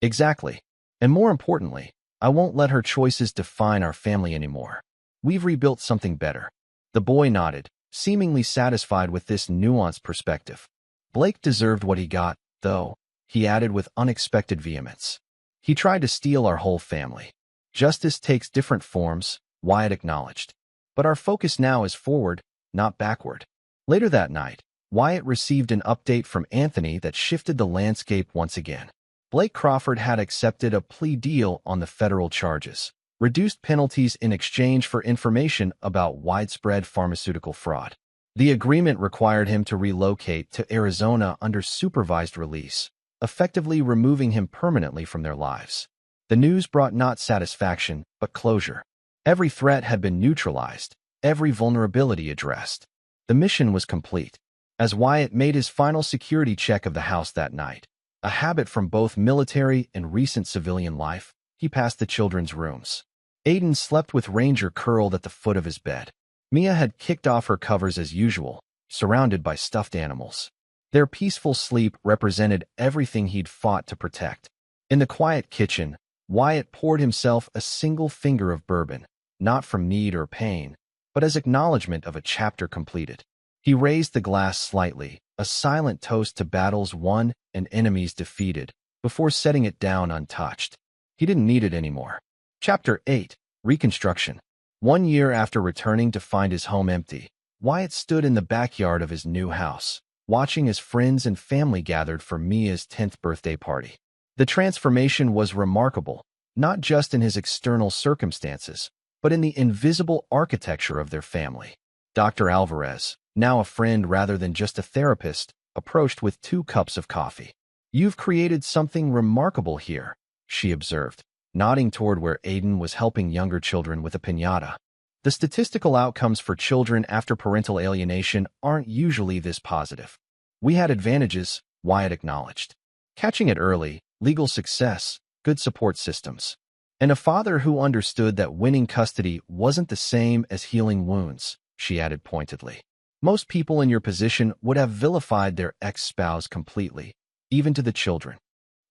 "Exactly. And more importantly, I won't let her choices define our family anymore. We've rebuilt something better." The boy nodded, seemingly satisfied with this nuanced perspective. "Blake deserved what he got, though," he added with unexpected vehemence. "He tried to steal our whole family." "Justice takes different forms," Wyatt acknowledged. "But our focus now is forward, not backward." Later that night, Wyatt received an update from Anthony that shifted the landscape once again. Blake Crawford had accepted a plea deal on the federal charges, reduced penalties in exchange for information about widespread pharmaceutical fraud. The agreement required him to relocate to Arizona under supervised release, effectively removing him permanently from their lives. The news brought not satisfaction, but closure. Every threat had been neutralized, every vulnerability addressed. The mission was complete. As Wyatt made his final security check of the house that night, a habit from both military and recent civilian life, he passed the children's rooms. Aiden slept with Ranger curled at the foot of his bed. Mia had kicked off her covers as usual, surrounded by stuffed animals. Their peaceful sleep represented everything he'd fought to protect. In the quiet kitchen, Wyatt poured himself a single finger of bourbon, not from need or pain, but as acknowledgement of a chapter completed. He raised the glass slightly, a silent toast to battles won and enemies defeated, before setting it down untouched. He didn't need it anymore. Chapter 8. Reconstruction. 1 year after returning to find his home empty, Wyatt stood in the backyard of his new house, watching as friends and family gathered for Mia's 10th birthday party. The transformation was remarkable, not just in his external circumstances, but in the invisible architecture of their family. Dr. Alvarez, now a friend rather than just a therapist, approached with 2 cups of coffee. "You've created something remarkable here," she observed, nodding toward where Aiden was helping younger children with a piñata. "The statistical outcomes for children after parental alienation aren't usually this positive." "We had advantages," Wyatt acknowledged. "Catching it early, legal success, good support systems, and a father who understood that winning custody wasn't the same as healing wounds," she added pointedly. "Most people in your position would have vilified their ex-spouse completely, even to the children."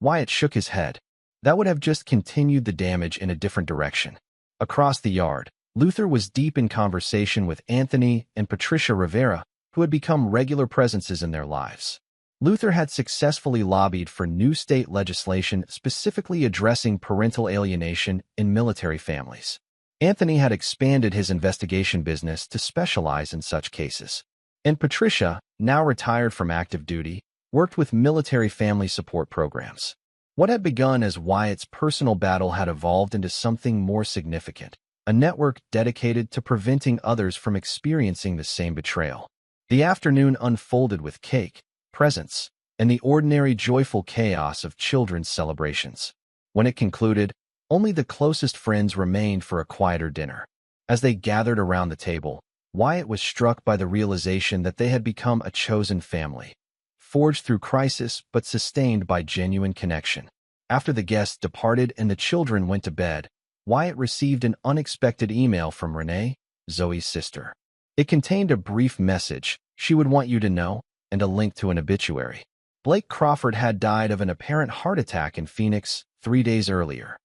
Wyatt shook his head. That would have just continued the damage in a different direction. Across the yard, Luther was deep in conversation with Anthony and Patricia Rivera, who had become regular presences in their lives. Luther had successfully lobbied for new state legislation specifically addressing parental alienation in military families. Anthony had expanded his investigation business to specialize in such cases. And Patricia, now retired from active duty, worked with military family support programs. What had begun as Wyatt's personal battle had evolved into something more significant, a network dedicated to preventing others from experiencing the same betrayal. The afternoon unfolded with cake, presents, and the ordinary joyful chaos of children's celebrations. When it concluded, only the closest friends remained for a quieter dinner. As they gathered around the table, Wyatt was struck by the realization that they had become a chosen family, forged through crisis but sustained by genuine connection. After the guests departed and the children went to bed, Wyatt received an unexpected email from Renee, Zoe's sister. It contained a brief message, "She would want you to know," and a link to an obituary. Blake Crawford had died of an apparent heart attack in Phoenix 3 days earlier.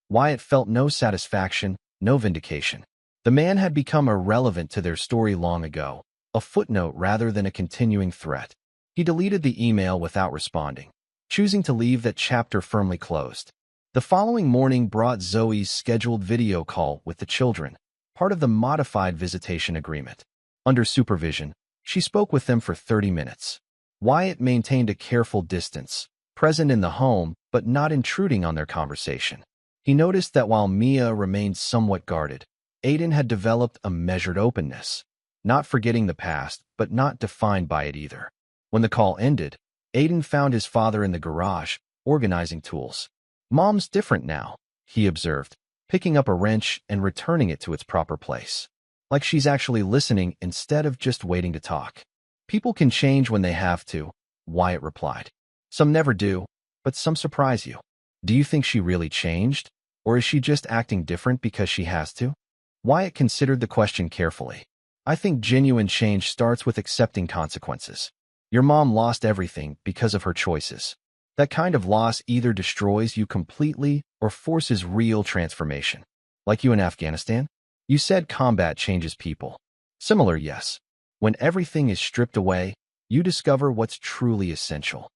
Wyatt felt no satisfaction, no vindication. The man had become irrelevant to their story long ago, a footnote rather than a continuing threat. He deleted the email without responding, choosing to leave that chapter firmly closed. The following morning brought Zoe's scheduled video call with the children, part of the modified visitation agreement. Under supervision, she spoke with them for 30 minutes. Wyatt maintained a careful distance, present in the home but not intruding on their conversation. He noticed that while Mia remained somewhat guarded, Aiden had developed a measured openness, not forgetting the past but not defined by it either. When the call ended, Aiden found his father in the garage, organizing tools. "Mom's different now," he observed, picking up a wrench and returning it to its proper place. "Like she's actually listening instead of just waiting to talk." "People can change when they have to," Wyatt replied. "Some never do, but some surprise you." "Do you think she really changed? Or is she just acting different because she has to?" Wyatt considered the question carefully. "I think genuine change starts with accepting consequences. Your mom lost everything because of her choices. That kind of loss either destroys you completely or forces real transformation. Like you in Afghanistan? You said combat changes people. Similar, yes. When everything is stripped away, you discover what's truly essential.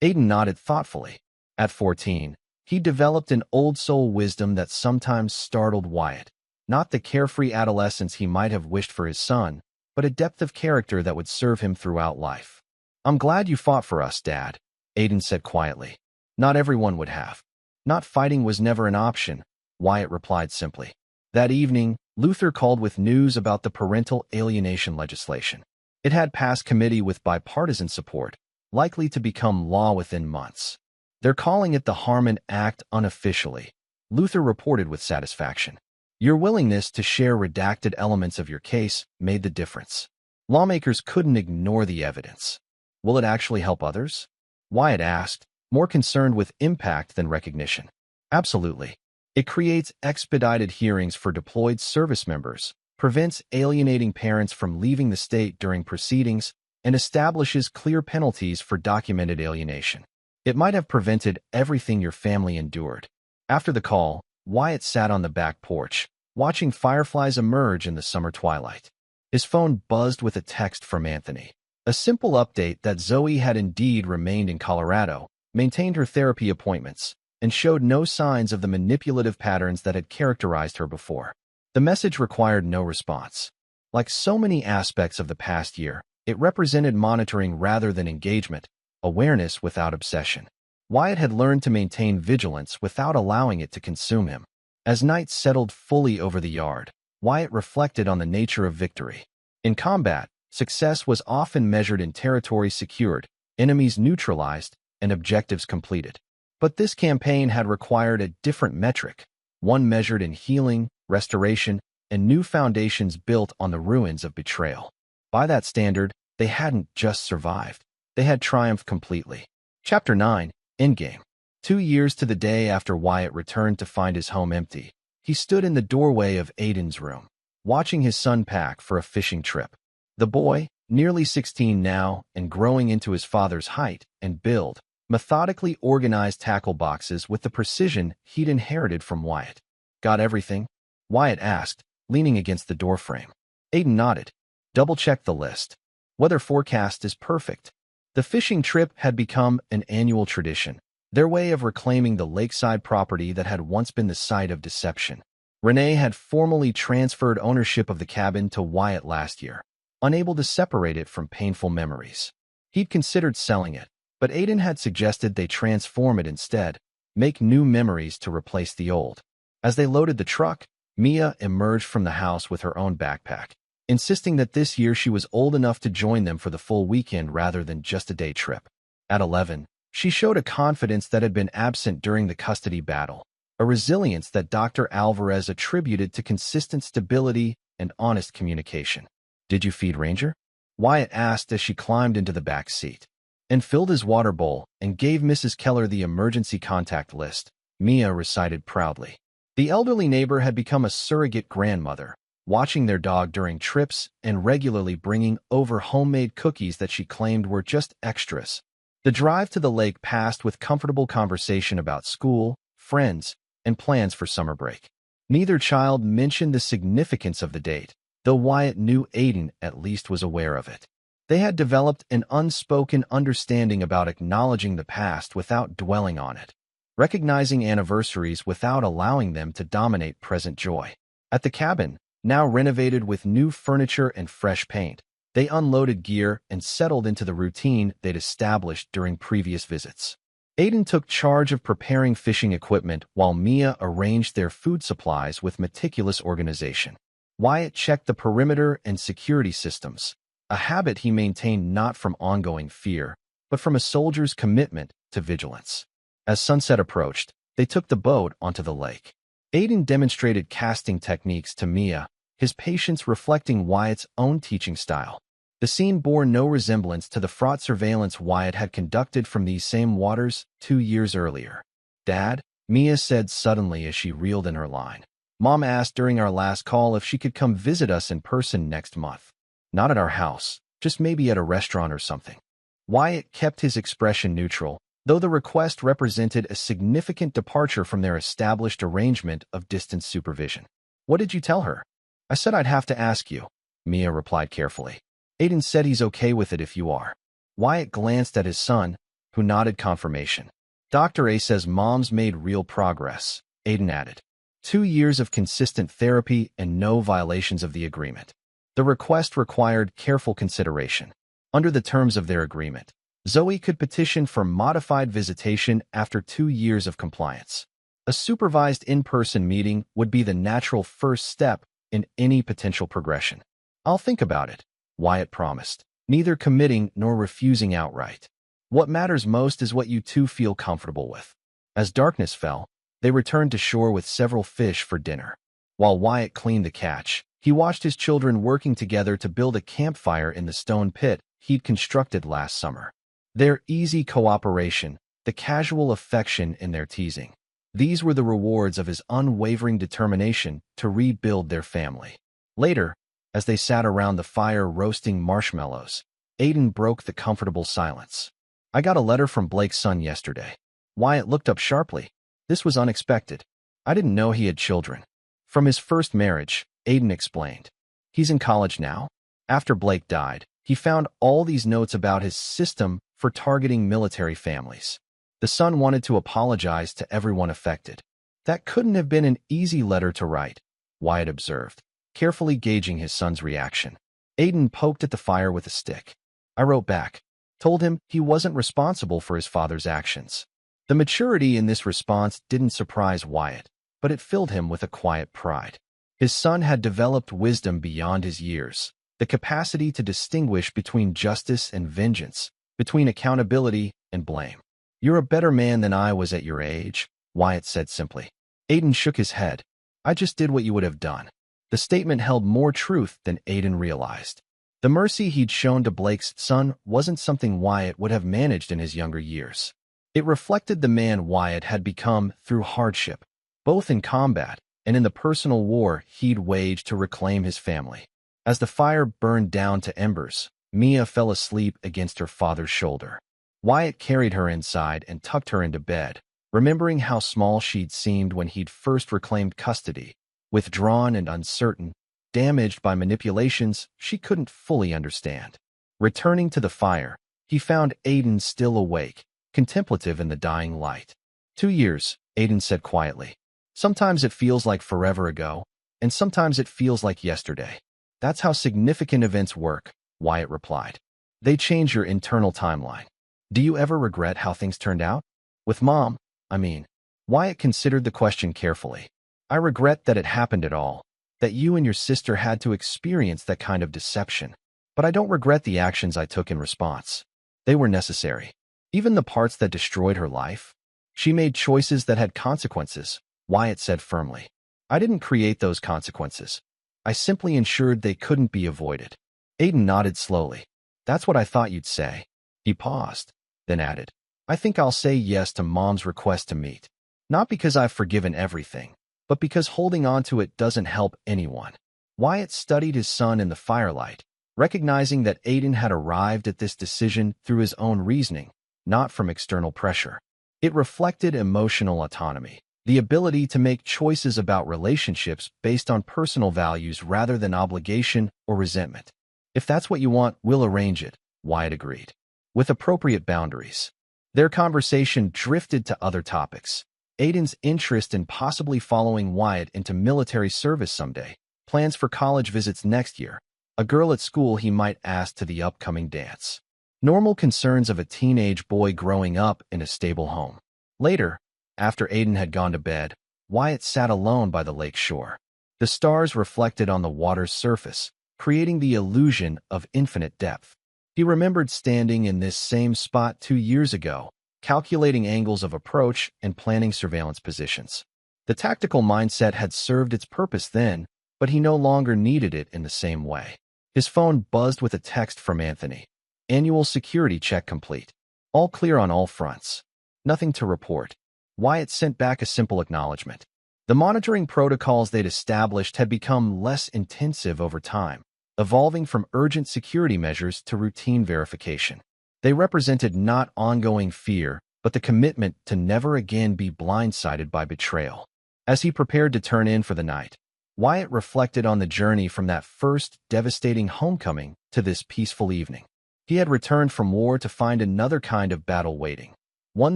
Aiden nodded thoughtfully. At 14, he developed an old-soul wisdom that sometimes startled Wyatt. Not the carefree adolescence he might have wished for his son, but a depth of character that would serve him throughout life. "I'm glad you fought for us, Dad," Aiden said quietly. "Not everyone would have. Not fighting was never an option," Wyatt replied simply. That evening, Luther called with news about the parental alienation legislation. It had passed committee with bipartisan support, likely to become law within months. "They're calling it the Harmon Act unofficially," Luther reported with satisfaction. "Your willingness to share redacted elements of your case made the difference. Lawmakers couldn't ignore the evidence." "Will it actually help others?" Wyatt asked, more concerned with impact than recognition. "Absolutely. It creates expedited hearings for deployed service members, prevents alienating parents from leaving the state during proceedings, and establishes clear penalties for documented alienation. It might have prevented everything your family endured." After the call, Wyatt sat on the back porch, watching fireflies emerge in the summer twilight. His phone buzzed with a text from Anthony. A simple update that Zoe had indeed remained in Colorado, maintained her therapy appointments, and showed no signs of the manipulative patterns that had characterized her before. The message required no response. Like so many aspects of the past year, it represented monitoring rather than engagement, awareness without obsession. Wyatt had learned to maintain vigilance without allowing it to consume him. As night settled fully over the yard, Wyatt reflected on the nature of victory. In combat, success was often measured in territory secured, enemies neutralized, and objectives completed. But this campaign had required a different metric, one measured in healing, restoration, and new foundations built on the ruins of betrayal. By that standard, they hadn't just survived. They had triumphed completely. Chapter 9, Endgame. 2 years to the day after Wyatt returned to find his home empty, he stood in the doorway of Aiden's room, watching his son pack for a fishing trip. The boy, nearly 16 now and growing into his father's height and build, methodically organized tackle boxes with the precision he'd inherited from Wyatt. "Got everything?" Wyatt asked, leaning against the doorframe. Aiden nodded. "Double-check the list. Weather forecast is perfect." The fishing trip had become an annual tradition, their way of reclaiming the lakeside property that had once been the site of deception. Renee had formally transferred ownership of the cabin to Wyatt last year, unable to separate it from painful memories. He'd considered selling it, but Aiden had suggested they transform it instead, make new memories to replace the old. As they loaded the truck, Mia emerged from the house with her own backpack, insisting that this year she was old enough to join them for the full weekend rather than just a day trip. At 11, she showed a confidence that had been absent during the custody battle, a resilience that Dr. Alvarez attributed to consistent stability and honest communication. "Did you feed Ranger?" Wyatt asked as she climbed into the back seat. "And filled his water bowl and gave Mrs. Keller the emergency contact list," Mia recited proudly. The elderly neighbor had become a surrogate grandmother, watching their dog during trips and regularly bringing over homemade cookies that she claimed were just extras. The drive to the lake passed with comfortable conversation about school, friends, and plans for summer break. Neither child mentioned the significance of the date, though Wyatt knew Aiden at least was aware of it. They had developed an unspoken understanding about acknowledging the past without dwelling on it, recognizing anniversaries without allowing them to dominate present joy. At the cabin, now renovated with new furniture and fresh paint, they unloaded gear and settled into the routine they'd established during previous visits. Aiden took charge of preparing fishing equipment while Mia arranged their food supplies with meticulous organization. Wyatt checked the perimeter and security systems, a habit he maintained not from ongoing fear, but from a soldier's commitment to vigilance. As sunset approached, they took the boat onto the lake. Aiden demonstrated casting techniques to Mia, his patience reflecting Wyatt's own teaching style. The scene bore no resemblance to the fraught surveillance Wyatt had conducted from these same waters 2 years earlier. "Dad," Mia said suddenly as she reeled in her line. "Mom asked during our last call if she could come visit us in person next month. Not at our house, just maybe at a restaurant or something." Wyatt kept his expression neutral, though the request represented a significant departure from their established arrangement of distance supervision. "What did you tell her?" "I said I'd have to ask you," Mia replied carefully. "Aiden said he's okay with it if you are." Wyatt glanced at his son, who nodded confirmation. "Dr. A says Mom's made real progress," Aiden added. 2 years of consistent therapy and no violations of the agreement. The request required careful consideration. Under the terms of their agreement, Zoe could petition for modified visitation after 2 years of compliance. A supervised in-person meeting would be the natural first step in any potential progression. "I'll think about it," Wyatt promised, neither committing nor refusing outright. "What matters most is what you two feel comfortable with." As darkness fell, they returned to shore with several fish for dinner. While Wyatt cleaned the catch, he watched his children working together to build a campfire in the stone pit he'd constructed last summer. Their easy cooperation, the casual affection in their teasing, these were the rewards of his unwavering determination to rebuild their family. Later, as they sat around the fire roasting marshmallows, Aiden broke the comfortable silence. "I got a letter from Blake's son yesterday." Wyatt looked up sharply. This was unexpected. "I didn't know he had children." "From his first marriage," Aiden explained. "He's in college now." After Blake died, he found all these notes about his system for targeting military families. The son wanted to apologize to everyone affected. "That couldn't have been an easy letter to write," Wyatt observed, carefully gauging his son's reaction. Aiden poked at the fire with a stick. "I wrote back, told him he wasn't responsible for his father's actions." The maturity in this response didn't surprise Wyatt, but it filled him with a quiet pride. His son had developed wisdom beyond his years, the capacity to distinguish between justice and vengeance, between accountability and blame. "You're a better man than I was at your age," Wyatt said simply. Aiden shook his head. "I just did what you would have done." The statement held more truth than Aiden realized. The mercy he'd shown to Blake's son wasn't something Wyatt would have managed in his younger years. It reflected the man Wyatt had become through hardship, both in combat and in the personal war he'd waged to reclaim his family. As the fire burned down to embers, Mia fell asleep against her father's shoulder. Wyatt carried her inside and tucked her into bed, remembering how small she'd seemed when he'd first reclaimed custody, withdrawn and uncertain, damaged by manipulations she couldn't fully understand. Returning to the fire, he found Aiden still awake, contemplative in the dying light. 2 years, Aiden said quietly. "Sometimes it feels like forever ago, and sometimes it feels like yesterday." "That's how significant events work," Wyatt replied. "They change your internal timeline." "Do you ever regret how things turned out?" "With Mom, I mean." Wyatt considered the question carefully. "I regret that it happened at all, that you and your sister had to experience that kind of deception. But I don't regret the actions I took in response. They were necessary. Even the parts that destroyed her life. She made choices that had consequences," Wyatt said firmly. "I didn't create those consequences. I simply ensured they couldn't be avoided." Aiden nodded slowly. "That's what I thought you'd say." He paused, then added, "I think I'll say yes to Mom's request to meet. Not because I've forgiven everything, but because holding on to it doesn't help anyone." Wyatt studied his son in the firelight, recognizing that Aiden had arrived at this decision through his own reasoning, not from external pressure. It reflected emotional autonomy, the ability to make choices about relationships based on personal values rather than obligation or resentment. "If that's what you want, we'll arrange it," Wyatt agreed, with appropriate boundaries. Their conversation drifted to other topics. Aiden's interest in possibly following Wyatt into military service someday, plans for college visits next year, a girl at school he might ask to the upcoming dance. Normal concerns of a teenage boy growing up in a stable home. Later, after Aiden had gone to bed, Wyatt sat alone by the lake shore. The stars reflected on the water's surface, creating the illusion of infinite depth. He remembered standing in this same spot 2 years ago, calculating angles of approach and planning surveillance positions. The tactical mindset had served its purpose then, but he no longer needed it in the same way. His phone buzzed with a text from Anthony. "Annual security check complete. All clear on all fronts. Nothing to report." Wyatt sent back a simple acknowledgement. The monitoring protocols they'd established had become less intensive over time, evolving from urgent security measures to routine verification. They represented not ongoing fear, but the commitment to never again be blindsided by betrayal. As he prepared to turn in for the night, Wyatt reflected on the journey from that first devastating homecoming to this peaceful evening. He had returned from war to find another kind of battle waiting, one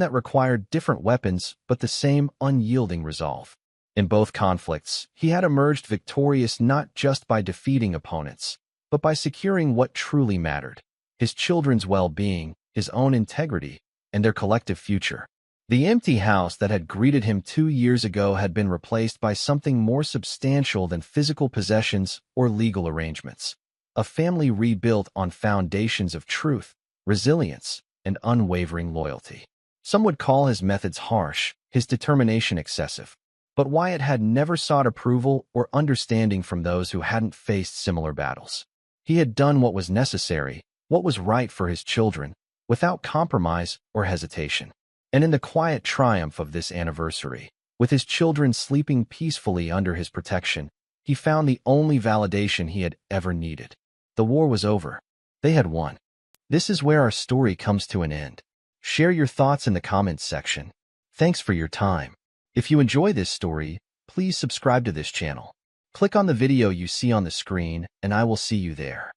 that required different weapons but the same unyielding resolve. In both conflicts, he had emerged victorious not just by defeating opponents, but by securing what truly mattered: his children's well-being, his own integrity, and their collective future. The empty house that had greeted him 2 years ago had been replaced by something more substantial than physical possessions or legal arrangements. A family rebuilt on foundations of truth, resilience, and unwavering loyalty. Some would call his methods harsh, his determination excessive. But Wyatt had never sought approval or understanding from those who hadn't faced similar battles. He had done what was necessary, what was right for his children, without compromise or hesitation. And in the quiet triumph of this anniversary, with his children sleeping peacefully under his protection, he found the only validation he had ever needed. The war was over. They had won. This is where our story comes to an end. Share your thoughts in the comments section. Thanks for your time. If you enjoy this story, please subscribe to this channel. Click on the video you see on the screen, and I will see you there.